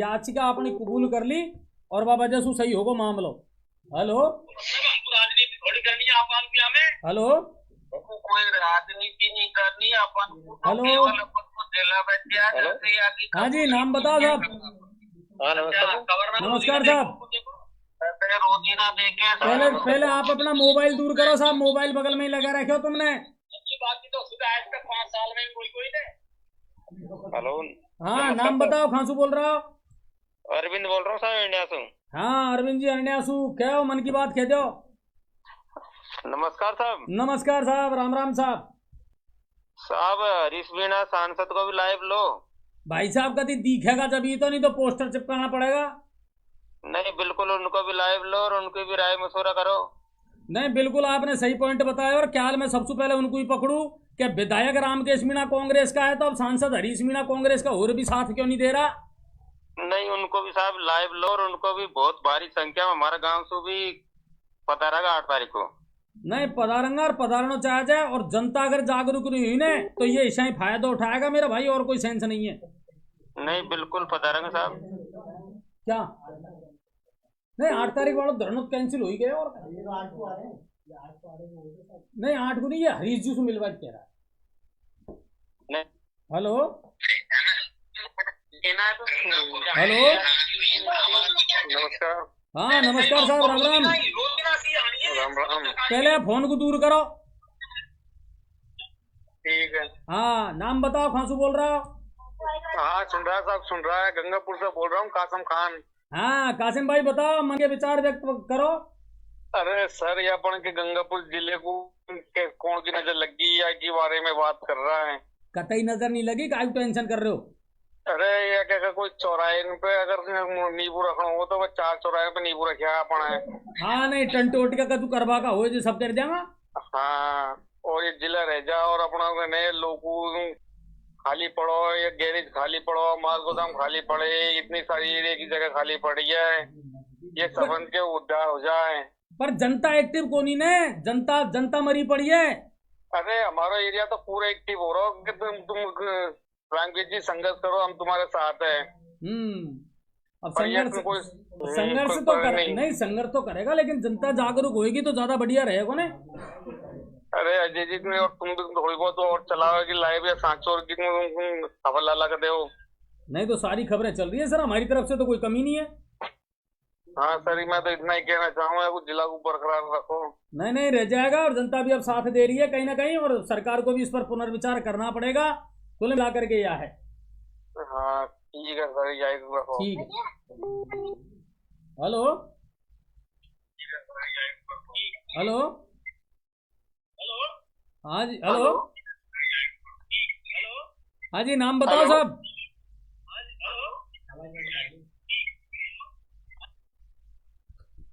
याचिका अपनी कबूल कर ली और वह वजह से सही होगा मामलो। हेलो राजनीति थोड़ी करनी है अपन में। हेलो कोई राजनीति नहीं करनी अपन। हेलो हाँ जी, नाम बताओ साहब। नमस्कार साहब। पहले आप अपना मोबाइल दूर करो साहब, मोबाइल बगल में ही लगा रखे हो तुमने। हेलो हाँ नाम बताओ, कहाँ से बोल रहा हो? अरविंद बोल रहा हूँ साहब, इंडिया से। हाँ अरविंद जी, अरण्यासु क्या हो, मन की बात कह दो। नमस्कार साहब। नमस्कार साहब, राम राम साहब। साहब हरीश मीणा सांसद को भी लाइव लो। भाई साहब कभी दिखेगा जब ही तो, नहीं तो पोस्टर चिपकाना पड़ेगा। नहीं बिल्कुल, उनको भी लाइव लो और उनकी भी राय मशवरा करो। नहीं बिल्कुल, आपने सही पॉइंट बताया। और क्या मैं सबसे पहले उनको ही पकड़ू कि विधायक रामकेश मीणा कांग्रेस का है, तो अब सांसद हरीश मीणा कांग्रेस का और भी साथ क्यों नहीं दे रहा? नहीं, उनको भी साहब लाइव लो और उनको भी बहुत भारी संख्या में हमारे गांव से भी पता रहेगा 8 तारीख को। नहीं पधारेंगे और पधारना चाह जाए, और जनता अगर जागरूक नहीं हुई ना तो ये ऐसा ही फायदा उठाएगा मेरा भाई, और कोई सेंस नहीं है। नहीं बिल्कुल पधारेंगे साहब। क्या नहीं 8 तारीख वाला धरना कैंसिल हो ही गया, और नहीं 8 को नहीं, ये हरीश जी से मिलवा कह रहा है। हेलो हेलो नमस्कार। हाँ नमस्कार साहब, राम राम। राम राम। पहले फोन को दूर करो। ठीक है। हाँ नाम बताओ, कहाँ से बोल रहा हो? हाँ सुन रहा है साहब, सुन रहा है। गंगापुर से बोल रहा हूँ, कासिम खान। हाँ कासिम भाई बताओ, मन के विचार व्यक्त करो। अरे सर, ये अपन के गंगापुर जिले को कौन की नजर लगी या के बारे में बात कर रहा है? कतई नजर नहीं लगी, काहे टेंशन कर रहे हो? अरे ये क्या कोई चौराहे पे अगर नींबू रखना हो तो 4 चौराहे पे नींबू रखा अपना है। हाँ नहीं टंट वोट का तू करवा का हो जो सब कर देगा। हाँ, और ये जिला रह जा और अपना नए लोगों खाली पड़ो, ये गैरेज खाली पड़ो, माल गोदाम खाली पड़े, इतनी सारी एरिया की जगह खाली पड़ी है, ये सबंध के उद्धार हो जाए। पर जनता एक्टिव कोनी ने, जनता मरी पड़ी है। अरे हमारा एरिया तो पूरा एक्टिव हो रहा है कि तुम रामकेश जी संघर्ष करो, हम तुम्हारे साथ है। अब संघर्ष तो नहीं, संघर्ष तो करेगा, लेकिन जनता जागरूक होगी तो ज्यादा बढ़िया रहेगा ना। अरे अजय जी ने और तुम भी थोड़ी बहुत और चलाओ कि लाइव या सांचोर की खबर ला कर दो। नहीं तो सारी खबरें चल रही है सर, हमारी तरफ से तो कोई कमी नहीं है। हाँ सर, मैं तो इतना ही कहना चाहूंगा, कुछ जिला को बरकरार रखो। नहीं रह जाएगा, और जनता भी अब साथ दे रही है कहीं ना कहीं, और सरकार को भी इस पर पुनर्विचार करना पड़ेगा। कुल मिला करके यह है। हाँ ठीक है सर, ठीक है। हेलो हेलो हाँ जी, हेलो हाँ जी, नाम बताओ साहब।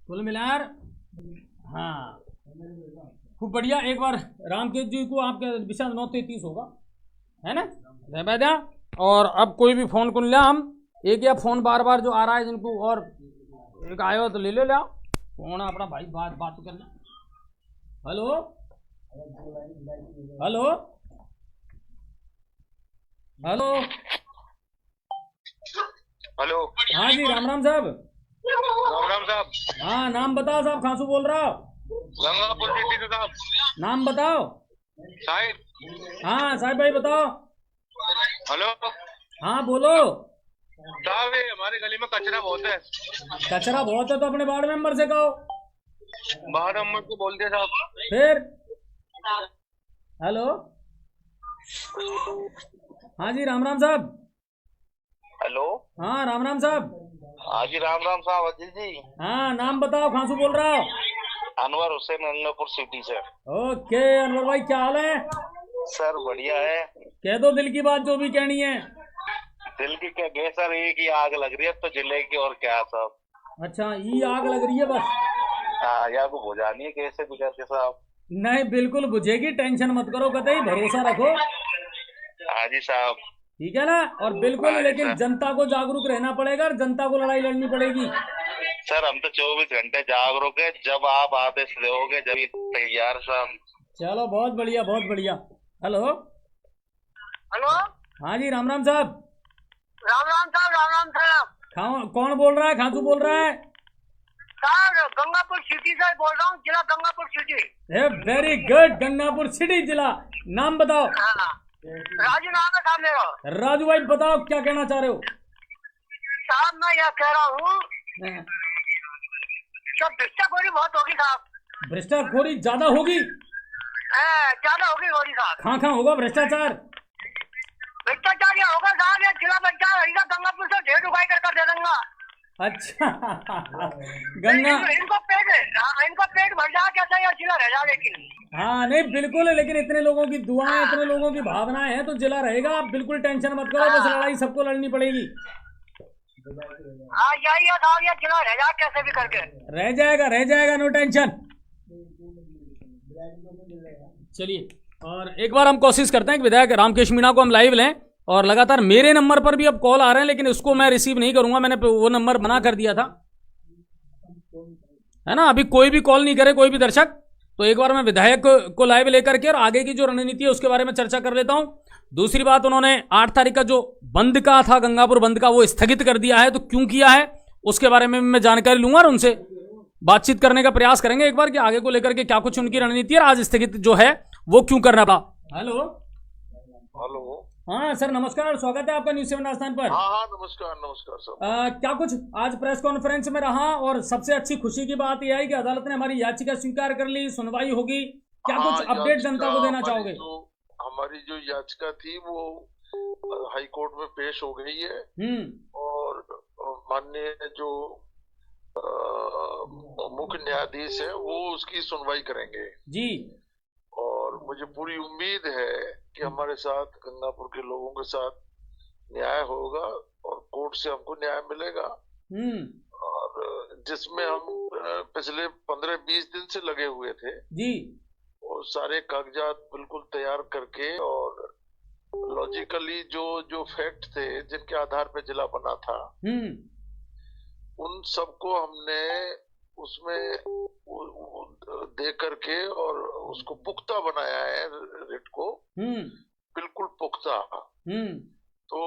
कुल मिलाकर हाँ खूब बढ़िया। एक बार रामकेश जी को आपके विषय 9:33 होगा, है ना? और अब कोई भी फोन को लिया, हम एक या फोन बार बार जो आ रहा है जिनको, और एक आयो तो ले लिया फोन अपना भाई, बात करना। हेलो हेलो हेलो हेलो हाँ जी, राम राम साहब। राम राम साहब। हाँ नाम बताओ साहब, कहाँ से बोल रहा हो? गंगापुर सिटी से साहब। नाम बताओ साहिब। हाँ साहिब भाई बताओ। हेलो हाँ बोलो साहब, हमारे गली में कचरा बहुत है। कचरा बहुत है तो अपने वार्ड मेंबर से कहो। वार्ड मेंबर को बोल दिया साहब। फिर हेलो हाँ जी, राम राम साहब। हेलो हाँ राम राम साहब। हाँ जी, राम राम साहब। अजीत जी। हाँ नाम बताओ, कहाँ से बोल रहा हो? अनवर हुसैन, गंगापुर सिटी से। ओके अनवर भाई, क्या हाल है? सर बढ़िया है। कह दो दिल की बात जो भी कहनी है। दिल की क्या गैस रही की आग लग रही है अब तो जिले की, और क्या सब। अच्छा, ये आग लग रही है बस। हाँ, या को बुझानी है कैसे गुजर के साहब। नहीं, बिल्कुल बुझेगी, टेंशन मत करो, कतई भरोसा रखो। हाँ जी साहब। ठीक है ना। और बिल्कुल, हाँ जी लेकिन सर। जनता को जागरूक रहना पड़ेगा और जनता को लड़ाई लड़नी पड़ेगी। सर हम तो 24 घंटे जागरूक है, जब आप आदेश दोगे जब तैयार साहब। चलो, बहुत बढ़िया, बहुत बढ़िया। हेलो। हेलो। हाँ जी, राम राम साहब। राम राम साहब, राम राम साहब। कौन बोल रहा है? खांसू बोल रहा है? साहब गंगापुर सिटी से बोल रहा हूँ, जिला Gangapur city. Very good, Gangapur city जिला। नाम बताओ। हाँ, राजू नाम है साहब मेरा। राजू भाई, बताओ क्या कहना चाह रहे हो? साहब मैं यह कह रहा हूँ सब भ्रष्टाखोरी बहुत होगी साहब। भ्रष्टाखोरी ज्यादा होगी? ज्यादा होगी होगी साहब। कहाँ होगा भ्रष्टाचार? भ्रष्टाचार क्या होगा साहब, ये जिला पंचायत हरीदा गंगापुर से ढेर उगाई कर दे दूंगा। अच्छा। गंगा इनको पेट भर जाए कैसे, या जिला रह जाए लेकिन। हाँ, नहीं बिल्कुल, लेकिन इतने लोगों की दुआएं, इतने लोगों की भावनाएं हैं तो जिला रहेगा। आप बिल्कुल टेंशन मत करो, बस लड़ाई सबको लड़नी पड़ेगी। हाँ, यही है साहब, ये जिला रह जाए कैसे भी करके। रह जाएगा, नो टेंशन। चलिए, और एक बार हम कोशिश करते हैं कि विधायक रामकेश मीणा को हम लाइव लें। और लगातार मेरे नंबर पर भी अब कॉल आ रहे हैं, लेकिन इसको मैं रिसीव नहीं करूंगा, मैंने वो नंबर मना कर दिया था, है ना। अभी कोई भी कॉल नहीं करे, कोई भी दर्शक। तो एक बार मैं विधायक को लाइव लेकर के और आगे की जो रणनीति है उसके बारे में चर्चा कर लेता हूं। दूसरी बात, उन्होंने 8 तारीख का जो बंद का था, गंगापुर बंद का, वो स्थगित कर दिया है। तो क्यों किया है उसके बारे में मैं जानकारी लूंगा और उनसे बातचीत करने का प्रयास करेंगे एक बार कि आगे को लेकर के क्या कुछ उनकी रणनीति है, आज स्थगित जो है वो क्यों करना पड़ा। हेलो। हाँ सर, नमस्कार, स्वागत है आपका न्यूज़ 7 राजस्थान पर। हाँ, नमस्कार सर। क्या कुछ आज प्रेस कॉन्फ्रेंस में रहा, और सबसे अच्छी खुशी की बात यह है कि अदालत ने हमारी याचिका स्वीकार कर ली, सुनवाई होगी। क्या कुछ अपडेट जनता को देना चाहोगे? हमारी जो याचिका थी वो हाई कोर्ट में पेश हो गई है, और माननीय जो मुख्य न्यायाधीश है वो उसकी सुनवाई करेंगे जी। और मुझे पूरी उम्मीद है कि हमारे साथ, गंगापुर के लोगों के साथ न्याय होगा और कोर्ट से हमको न्याय मिलेगा। और जिसमें हम पिछले 15-20 दिन से लगे हुए थे जी, और सारे कागजात बिल्कुल तैयार करके, और लॉजिकली जो फैक्ट थे जिनके आधार पे जिला बना था, उन सबको हमने उसमें दे करके और उसको पुख्ता बनाया है, रिट को बिल्कुल पुख्ता। तो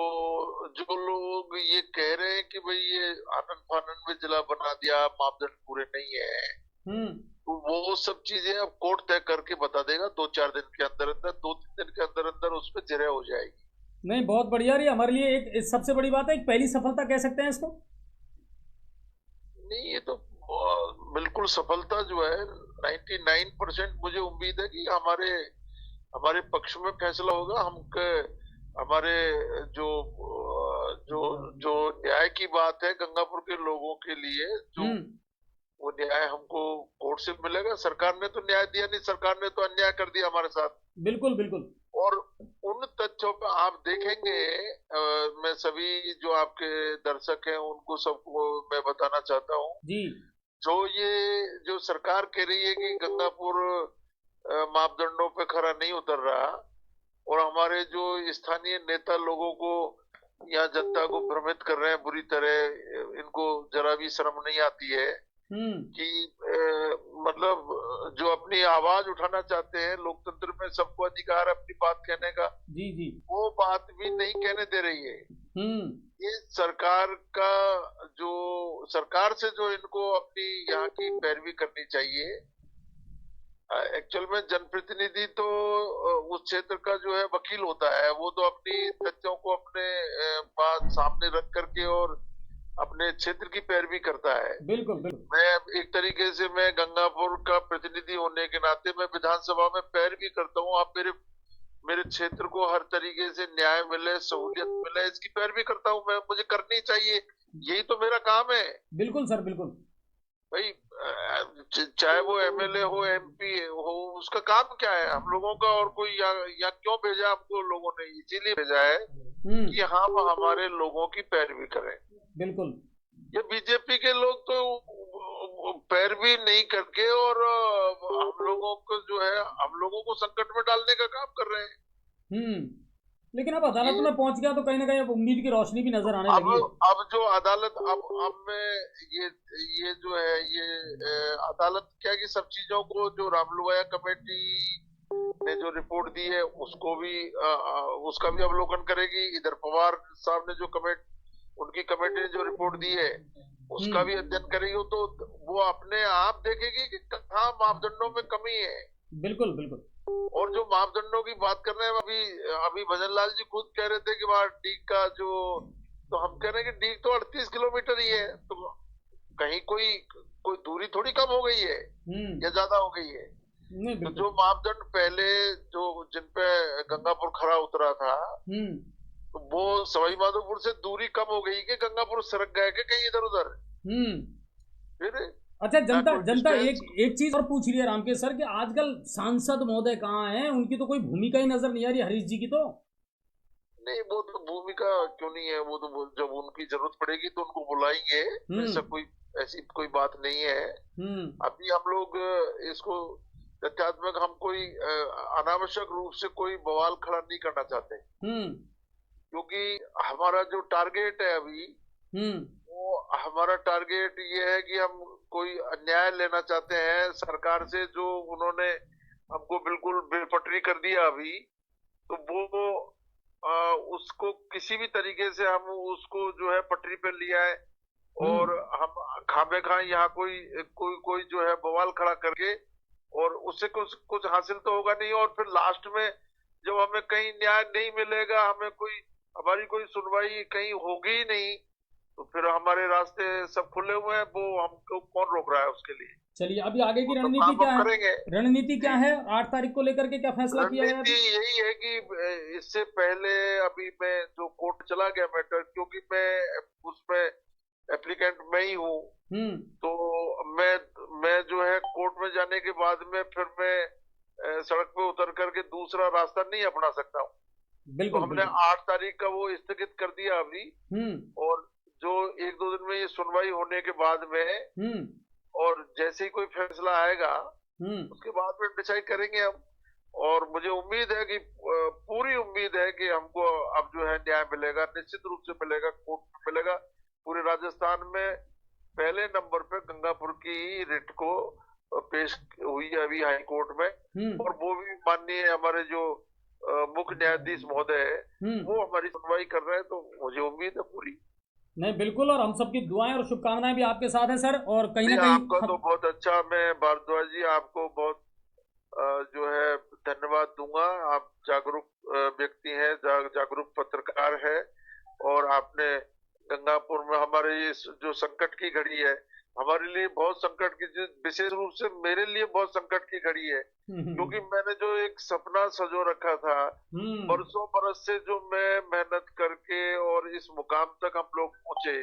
जो लोग ये कह रहे हैं कि भाई ये आनन फानन में जिला बना दिया, मापदंड पूरे नहीं है, तो वो सब चीजें अब कोर्ट तय करके बता देगा 2-4 दिन के अंदर, 2-3 दिन के अंदर उस पर जिरह हो जाएगी। नहीं, बहुत बढ़िया रही हमारे लिए। एक सबसे बड़ी बात है, एक पहली सफलता कह सकते हैं इसको। नहीं, ये तो बिल्कुल सफलता जो है 99% मुझे उम्मीद है कि हमारे पक्ष में फैसला होगा। हमारे जो न्याय की बात है गंगापुर के लोगों के लिए, जो वो न्याय हमको कोर्ट से मिलेगा। सरकार ने तो न्याय दिया नहीं, सरकार ने तो अन्याय कर दिया हमारे साथ। बिल्कुल बिल्कुल। और उन तथ्यों पर आप देखेंगे, मैं सभी जो आपके दर्शक हैं उनको सबको मैं बताना चाहता हूँ जी, जो सरकार कह रही है कि गंगापुर मापदंडों पे खरा नहीं उतर रहा, और हमारे जो स्थानीय नेता लोगों को, यहाँ जनता को भ्रमित कर रहे हैं बुरी तरह, इनको जरा भी शर्म नहीं आती है कि मतलब जो अपनी आवाज उठाना चाहते हैं, लोकतंत्र में सबको अधिकार अपनी बात कहने का, जी, वो बात भी नहीं कहने दे रही है। ये सरकार से जो इनको अपनी यहाँ की पैरवी करनी चाहिए। एक्चुअल में जनप्रतिनिधि तो उस क्षेत्र का जो है वकील होता है, वो तो अपनी तथ्यों को अपने बात सामने रख करके और अपने क्षेत्र की पैरवी करता है। बिल्कुल बिल्कुल। मैं एक तरीके से, मैं गंगापुर का प्रतिनिधि होने के नाते मैं विधानसभा में पैरवी करता हूँ। आप मेरे क्षेत्र को हर तरीके से न्याय मिले, सहूलियत मिले, इसकी पैरवी करता हूँ मैं, मुझे करनी चाहिए, यही तो मेरा काम है। बिल्कुल सर, बिल्कुल। भाई चाहे वो एमएलए हो, एमपी हो, उसका काम क्या है हम लोगों का? और कोई या क्यों भेजा हमको लोगों ने? इसीलिए भेजा है कि हम हमारे लोगों की पैरवी करें। बिल्कुल। ये बीजेपी के लोग तो पैरवी नहीं करके और हम लोगों को जो है, हम लोगों को संकट में डालने का काम कर रहे हैं। लेकिन अब अदालत में पहुंच गया तो कहीं ना कहीं अब उम्मीद की रोशनी भी नजर आने लगी है। अब जो अदालत अब में ये जो है, ये अदालत क्या कि सब चीजों को, जो रामलुवाया कमेटी ने जो रिपोर्ट दी है उसको भी उसका भी अवलोकन करेगी। इधर पवार साहब ने जो उनकी कमेटी ने जो रिपोर्ट दी है उसका भी अध्ययन करेगी। तो वो अपने आप देखेगी कि कहाँ मापदंडों में कमी है। बिल्कुल बिल्कुल। और जो मापदंडों की बात कर रहे हैं, अभी भजन लाल जी खुद कह रहे थे कि वहाँ डीग का जो, तो हम कह रहे हैं कि डीग तो 38 किलोमीटर ही है, तो कहीं कोई दूरी थोड़ी कम हो गई है या ज्यादा हो गई है। तो जो मापदंड पहले जो जिन पे गंगापुर खरा उतरा था, तो वो सवाई माधोपुर से दूरी कम हो गई कि गंगापुर सरक गए कि कहीं इधर उधर। फिर अच्छा, जनता एक चीज और पूछ रही है रामकेश सर कि आजकल सांसद महोदय कहाँ हैं? उनकी तो कोई भूमिका ही नजर नहीं आ रही हरीश जी की। तो नहीं, वो तो भूमिका क्यों नहीं है, वो तो जब उनकी जरूरत पड़ेगी तो उनको बुलाएंगे। ऐसी कोई बात नहीं है। अभी हम लोग इसको तथ्यात्मक, हम कोई अनावश्यक रूप से कोई बवाल खड़ा नहीं करना चाहते, क्योंकि हमारा जो टारगेट है अभी, वो हमारा टारगेट ये है कि हम कोई अन्याय लेना चाहते हैं सरकार से, जो उन्होंने हमको बिल्कुल बेपटरी कर दिया अभी। तो वो उसको किसी भी तरीके से हम उसको जो है पटरी पे लिया है, और हम खामे खा यहाँ कोई जो है बवाल खड़ा करके, और उससे कुछ हासिल तो होगा नहीं। और फिर लास्ट में जब हमें कहीं न्याय नहीं मिलेगा, हमारी कोई सुनवाई कहीं होगी ही नहीं, तो फिर हमारे रास्ते सब खुले हुए हैं। वो हमको कौन रोक रहा है उसके लिए? चलिए, अभी आगे की रणनीति क्या है? रणनीति क्या है 8 तारीख को लेकर के? क्या फैसला किया है? रणनीति यही है कि इससे पहले अभी मैं जो कोर्ट चला गया मैटर, क्योंकि मैं उसमें एप्लीकेंट मैं ही हूँ, तो मैं जो है कोर्ट में जाने के बाद में फिर मैं सड़क पे उतर करके दूसरा रास्ता नहीं अपना सकता हूँ। तो हमने 8 तारीख का वो स्थगित कर दिया अभी, और जो 1-2 दिन में ये सुनवाई होने के बाद में, और जैसे ही कोई फैसला आएगा उसके बाद में डिसाइड करेंगे हम। और मुझे उम्मीद है कि पूरी उम्मीद है कि हमको अब जो है न्याय मिलेगा, निश्चित रूप से मिलेगा, कोर्ट में मिलेगा। पूरे राजस्थान में पहले नंबर पे गंगापुर की रिट को पेश हुई है अभी हाई कोर्ट में, और वो भी माननीय हमारे जो मुख्य न्यायाधीश महोदय है वो हमारी सुनवाई कर रहे हैं। तो मुझे उम्मीद है पूरी। नहीं, बिल्कुल, और हम सबकी दुआएं और शुभकामनाएं भी आपके साथ हैं सर। और कहीं ना कहीं आपका तो बहुत अच्छा, मैं भारद्वाज जी आपको बहुत जो है धन्यवाद दूंगा। आप जागरूक व्यक्ति हैं, जागरूक पत्रकार है, और आपने गंगापुर में हमारे ये जो संकट की घड़ी है, हमारे लिए बहुत संकट की, विशेष रूप से मेरे लिए बहुत संकट की घड़ी है, क्योंकि मैंने जो एक सपना सजो रखा था बरसों बरस से, जो मैं मेहनत करके और इस मुकाम तक हम लोग पहुंचे,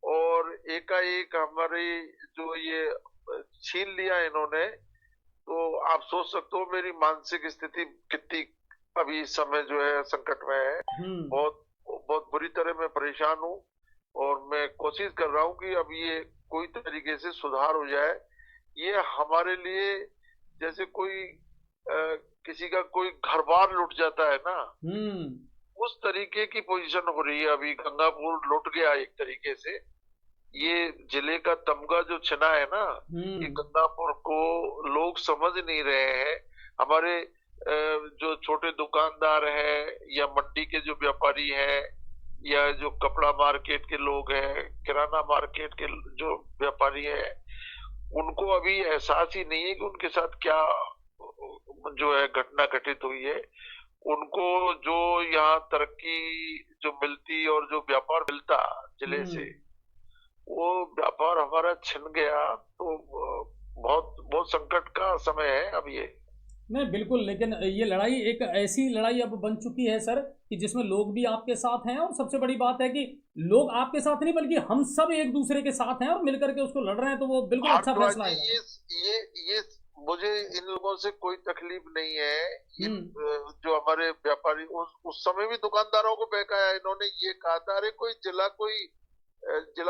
और एकाएक हमारी जो ये छीन लिया इन्होंने, तो आप सोच सकते हो मेरी मानसिक स्थिति कितनी अभी इस समय जो है संकट में है। बहुत बहुत बुरी तरह मैं परेशान हूँ, और मैं कोशिश कर रहा हूँ कि अब ये कोई तरीके से सुधार हो जाए। ये हमारे लिए जैसे कोई किसी का कोई घर बार लुट जाता है ना, उस तरीके की पोजीशन हो रही है अभी। गंगापुर लुट गया एक तरीके से। ये जिले का तमगा जो छिना है ना, ये गंगापुर को लोग समझ नहीं रहे हैं। हमारे जो छोटे दुकानदार हैं, या मंडी के जो व्यापारी हैं, या जो कपड़ा मार्केट के लोग हैं, किराना मार्केट के जो व्यापारी हैं, उनको अभी एहसास ही नहीं है कि उनके साथ क्या जो है घटना घटित हुई है। उनको जो यहाँ तरक्की जो मिलती और जो व्यापार मिलता जिले से, वो व्यापार हमारा छिन गया। तो बहुत बहुत संकट का समय है अब ये। नहीं बिल्कुल, लेकिन ये लड़ाई एक ऐसी लड़ाई अब बन चुकी है सर कि जिसमें लोग भी आपके साथ हैं, और सबसे बड़ी बात है कि लोग आपके साथ नहीं बल्कि हम सब एक दूसरे के साथ हैं और मिलकर के उसको लड़ रहे हैं, तो वो बिल्कुल अच्छा फैसला है। ये मुझे इन लोगों से कोई तकलीफ नहीं है। ये जो हमारे व्यापारी उस समय भी दुकानदारों को बहकाया, इन्होंने ये कहा था अरे कोई जिला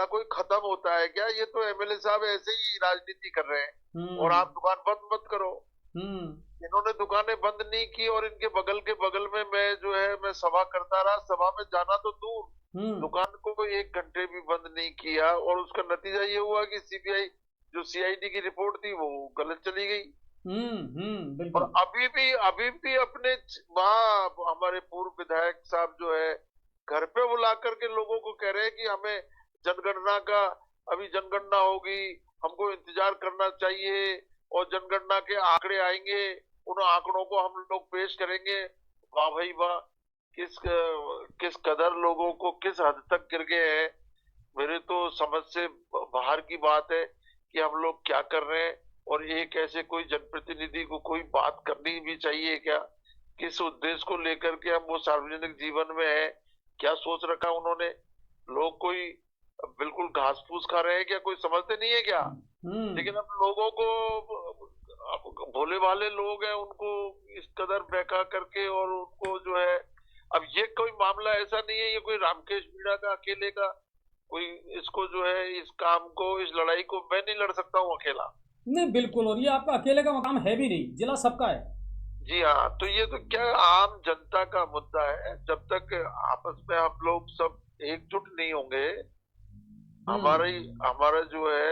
कोई खत्म होता है क्या, ये तो एमएलए साहब ऐसे ही राजनीति कर रहे हैं और आप दुकान बंद मत करो। इन्होंने दुकानें बंद नहीं की और इनके बगल में मैं सभा करता रहा, सभा में जाना तो दूर, दुकान को 1 घंटे भी बंद नहीं किया और उसका नतीजा ये हुआ कि सीबीआई जो सीआईडी की रिपोर्ट थी वो गलत चली गई। बिल्कुल। और अभी भी अपने वहाँ हमारे पूर्व विधायक साहब जो है घर पे बुला करके लोगों को कह रहे हैं कि हमें जनगणना का अभी जनगणना होगी, हमको इंतजार करना चाहिए और जनगणना के आंकड़े आएंगे, उन आंकड़ों को हम लोग पेश करेंगे। वाह भाई वाह, किस कदर लोगों को किस हद तक गिर गए हैं। मेरे तो समझ से बाहर की बात है कि हम लोग क्या कर रहे हैं, और एक ऐसे कोई जनप्रतिनिधि को कोई बात करनी भी चाहिए क्या, किस उद्देश्य को लेकर के हम वो सार्वजनिक जीवन में है, क्या सोच रखा उन्होंने। लोग कोई बिल्कुल घास फूस खा रहे हैं क्या, कोई समझते नहीं है क्या। लेकिन अब लोगों को भोले भाले लोग हैं, उनको इस कदर बहका करके और उनको जो है, अब ये कोई मामला ऐसा नहीं है, ये कोई रामकेश मीणा का अकेले का कोई, इसको जो है इस काम को, इस लड़ाई को मैं नहीं लड़ सकता हूँ अकेला। नहीं बिल्कुल, और ये आपका अकेले का मकाम है भी नहीं, जिला सबका है। जी हाँ, तो ये तो क्या आम जनता का मुद्दा है। जब तक आपस में हम लोग सब एकजुट नहीं होंगे, हमारा जो है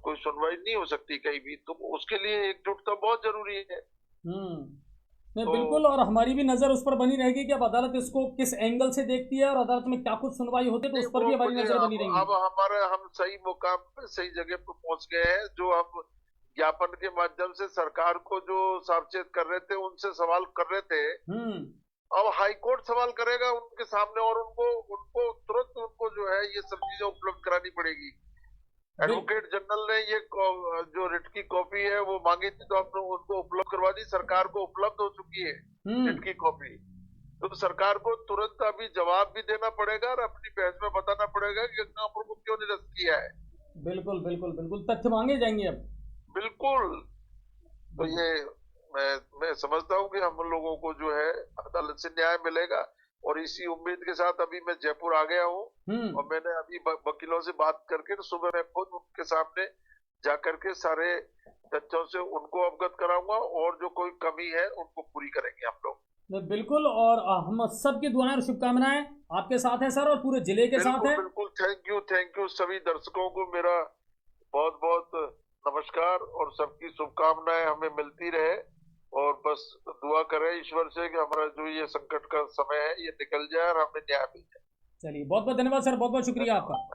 कोई सुनवाई नहीं हो सकती कहीं भी, तो उसके लिए एकजुटता बहुत जरूरी है। नहीं बिल्कुल, और हमारी भी नजर उस पर बनी रहेगी कि अब अदालत इसको किस एंगल से देखती है और अदालत में क्या कुछ सुनवाई होती है, तो उस पर भी हमारी नजर बनी रहेगी। अब हम सही मुकाम पे सही जगह पे पहुंच गए हैं। जो हम ज्ञापन के माध्यम से सरकार को जो सावचेत कर रहे थे, उनसे सवाल कर रहे थे, अब हाईकोर्ट सवाल करेगा उनके सामने और उनको तुरंत उनको जो है ये सब चीजें उपलब्ध करानी पड़ेगी। एडवोकेट जनरल ने ये जो रिट की कॉपी है वो मांगी थी, तो आपने उनको उपलब्ध करवा दी, सरकार को उपलब्ध हो चुकी है रिट की कॉपी। तो सरकार को तुरंत अभी जवाब भी देना पड़ेगा और अपनी बहस में बताना पड़ेगा कि गंगापुर को क्यों निरस्त किया है। बिल्कुल बिल्कुल बिल्कुल, तथ्य मांगे जाएंगे अब। बिल्कुल, तो ये मैं समझता हूँ कि हम लोगों को जो है अदालत से न्याय मिलेगा, और इसी उम्मीद के साथ अभी मैं जयपुर आ गया हूँ और मैंने अभी वकीलों से बात करके सुबह मैं खुद उनके सामने जाकर के सारे तथ्यों से उनको अवगत कराऊंगा, और जो कोई कमी है उनको पूरी करेंगे हम लोग। बिल्कुल, और हम सबकी दुआएं और शुभकामनाएं आपके साथ है सर, और पूरे जिले के साथ है। बिल्कुल, थैंक यू सभी दर्शकों को मेरा बहुत बहुत नमस्कार, और सबकी शुभकामनाएं हमें मिलती रहे, और बस दुआ करें ईश्वर से कि हमारा जो ये संकट का समय है ये निकल जाए और हमें न्याय मिल जाए। चलिए, बहुत बहुत धन्यवाद सर, बहुत बहुत शुक्रिया आपका।